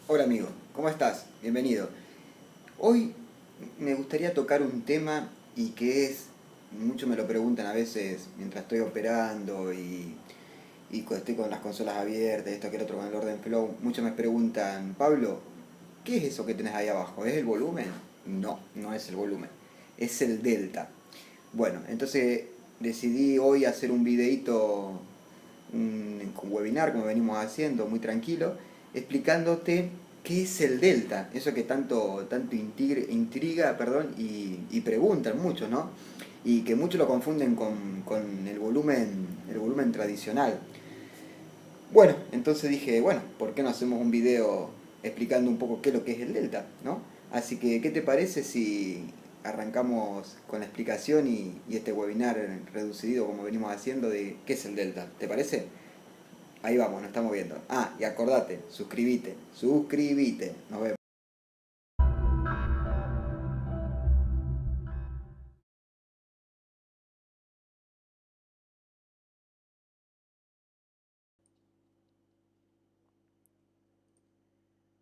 Hola amigo, ¿cómo estás? Bienvenido. Hoy me gustaría tocar un tema y que es, muchos me lo preguntan a veces mientras estoy operando y estoy con las consolas abiertas, esto que el otro con el orden flow, muchos me preguntan, Pablo, ¿qué es eso que tenés ahí abajo? ¿Es el volumen? No, no es el volumen, es el delta. Bueno, entonces decidí hoy hacer un videíto, un webinar como venimos haciendo, muy tranquilo, explicándote qué es el delta, eso que tanto intriga, perdón, y preguntan muchos, ¿no? Y que muchos lo confunden con el volumen tradicional. Bueno, entonces dije, bueno, ¿por qué no hacemos un video explicando un poco qué es lo que es el delta, ¿no? Así que, ¿qué te parece si arrancamos con la explicación y este webinar reducido como venimos haciendo de qué es el delta? ¿Te parece? Ahí vamos, nos estamos viendo. Ah, y acordate, suscríbete. Nos vemos.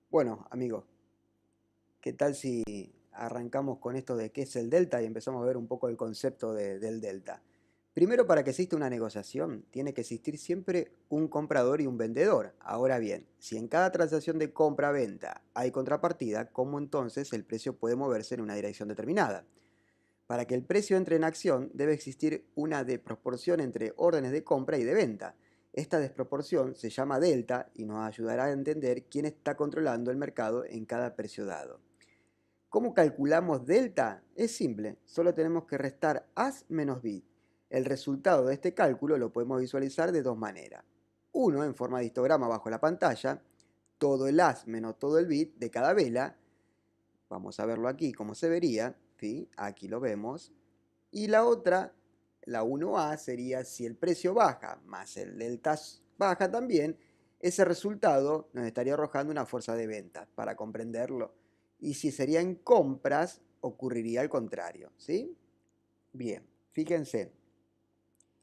Bueno, amigos, ¿qué tal si arrancamos con esto de qué es el delta y empezamos a ver un poco el concepto del delta? Primero, para que exista una negociación, tiene que existir siempre un comprador y un vendedor. Ahora bien, si en cada transacción de compra-venta hay contrapartida, ¿cómo entonces el precio puede moverse en una dirección determinada? Para que el precio entre en acción, debe existir una desproporción entre órdenes de compra y de venta. Esta desproporción se llama delta y nos ayudará a entender quién está controlando el mercado en cada precio dado. ¿Cómo calculamos delta? Es simple, solo tenemos que restar as menos bit. El resultado de este cálculo lo podemos visualizar de dos maneras. Uno, en forma de histograma bajo la pantalla, todo el as menos todo el bit de cada vela. Vamos a verlo aquí como se vería, ¿sí? Aquí lo vemos. Y la otra, la 1A, sería si el precio baja más el delta baja también, ese resultado nos estaría arrojando una fuerza de venta, para comprenderlo. Y si serían compras, ocurriría al contrario, ¿sí? Bien, fíjense,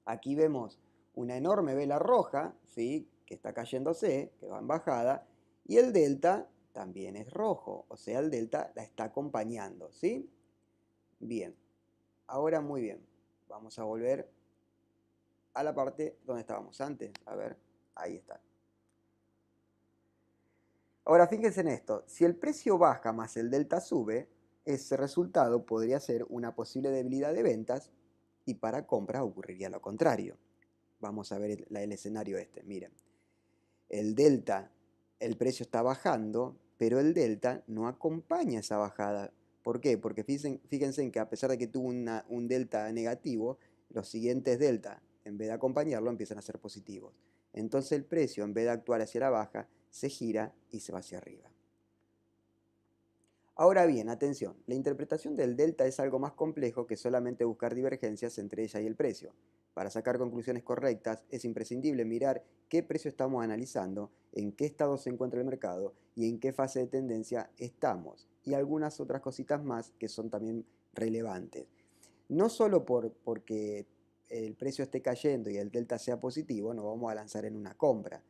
aquí vemos una enorme vela roja, ¿sí? Que está cayéndose, que va en bajada, y el delta también es rojo, o sea, el delta la está acompañando, ¿sí? Bien, ahora muy bien, vamos a volver a la parte donde estábamos antes. A ver, ahí está. Ahora fíjense en esto, si el precio baja más el delta sube, ese resultado podría ser una posible debilidad de ventas y para compras ocurriría lo contrario. Vamos a ver el escenario este, miren. El delta, el precio está bajando, pero el delta no acompaña esa bajada. ¿Por qué? Porque fíjense en que a pesar de que tuvo un delta negativo, los siguientes delta, en vez de acompañarlo, empiezan a ser positivos. Entonces el precio, en vez de actuar hacia la baja, se gira y se va hacia arriba. Ahora bien, atención, la interpretación del delta es algo más complejo que solamente buscar divergencias entre ella y el precio. Para sacar conclusiones correctas es imprescindible mirar qué precio estamos analizando, en qué estado se encuentra el mercado y en qué fase de tendencia estamos, y algunas otras cositas más que son también relevantes. No solo porque el precio esté cayendo y el delta sea positivo, nos vamos a lanzar en una compra,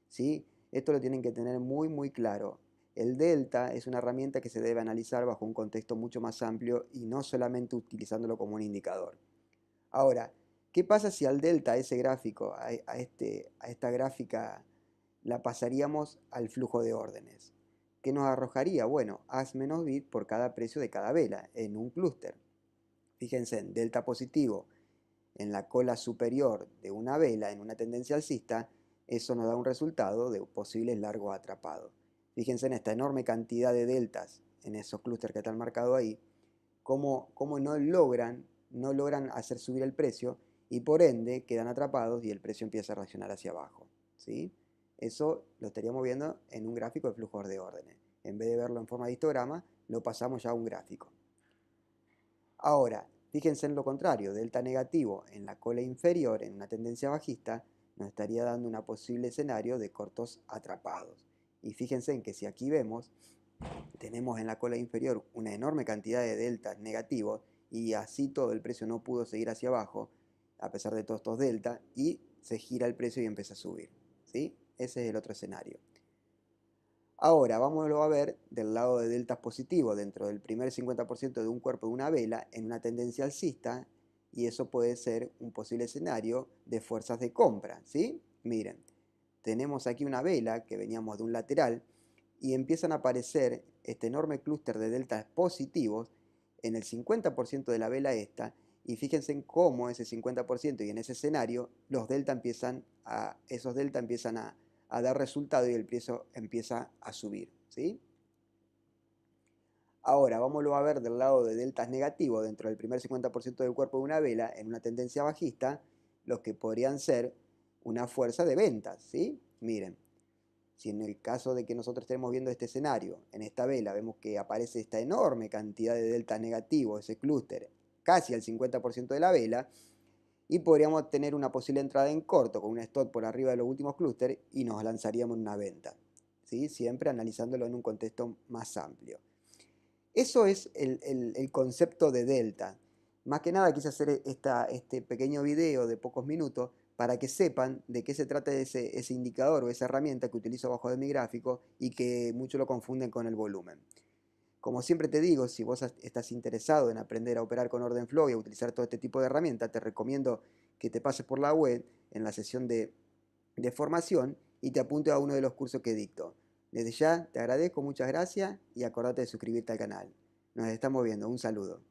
¿sí? Esto lo tienen que tener muy muy claro. El delta es una herramienta que se debe analizar bajo un contexto mucho más amplio y no solamente utilizándolo como un indicador. Ahora, ¿qué pasa si al delta, a ese gráfico, a esta gráfica, la pasaríamos al flujo de órdenes? ¿Qué nos arrojaría? Bueno, as menos bit por cada precio de cada vela en un clúster. Fíjense, en delta positivo en la cola superior de una vela en una tendencia alcista, eso nos da un resultado de posibles largos atrapados. Fíjense en esta enorme cantidad de deltas en esos clústeres que están marcados ahí, cómo no logran hacer subir el precio y por ende quedan atrapados y el precio empieza a reaccionar hacia abajo, ¿sí? Eso lo estaríamos viendo en un gráfico de flujos de órdenes. En vez de verlo en forma de histograma, lo pasamos ya a un gráfico. Ahora, fíjense en lo contrario, delta negativo en la cola inferior en una tendencia bajista nos estaría dando un posible escenario de cortos atrapados. Y fíjense en que si aquí vemos, tenemos en la cola inferior una enorme cantidad de deltas negativos y así todo el precio no pudo seguir hacia abajo a pesar de todos estos deltas y se gira el precio y empieza a subir, ¿sí? Ese es el otro escenario. Ahora, vámonos a ver del lado de deltas positivos dentro del primer 50% de un cuerpo de una vela en una tendencia alcista, y eso puede ser un posible escenario de fuerzas de compra, ¿sí? Miren, tenemos aquí una vela que veníamos de un lateral y empiezan a aparecer este enorme clúster de deltas positivos en el 50% de la vela esta, y fíjense en cómo ese 50% y en ese escenario esos delta empiezan a dar resultado y el precio empieza a subir, ¿sí? Ahora, vámonos a ver del lado de deltas negativos dentro del primer 50% del cuerpo de una vela en una tendencia bajista, los que podrían ser una fuerza de ventas, ¿sí? Miren, si en el caso de que nosotros estemos viendo este escenario, en esta vela vemos que aparece esta enorme cantidad de deltas negativos, ese clúster, casi al 50% de la vela, y podríamos tener una posible entrada en corto con un stop por arriba de los últimos clústeres y nos lanzaríamos en una venta, ¿sí? Siempre analizándolo en un contexto más amplio. Eso es el concepto de delta. Más que nada quise hacer este pequeño video de pocos minutos para que sepan de qué se trata ese indicador o esa herramienta que utilizo abajo de mi gráfico y que muchos lo confunden con el volumen. Como siempre te digo, si vos estás interesado en aprender a operar con Ordenflow y a utilizar todo este tipo de herramientas, te recomiendo que te pases por la web en la sesión de formación y te apuntes a uno de los cursos que dicto. Desde ya te agradezco, muchas gracias y acordate de suscribirte al canal. Nos estamos viendo, un saludo.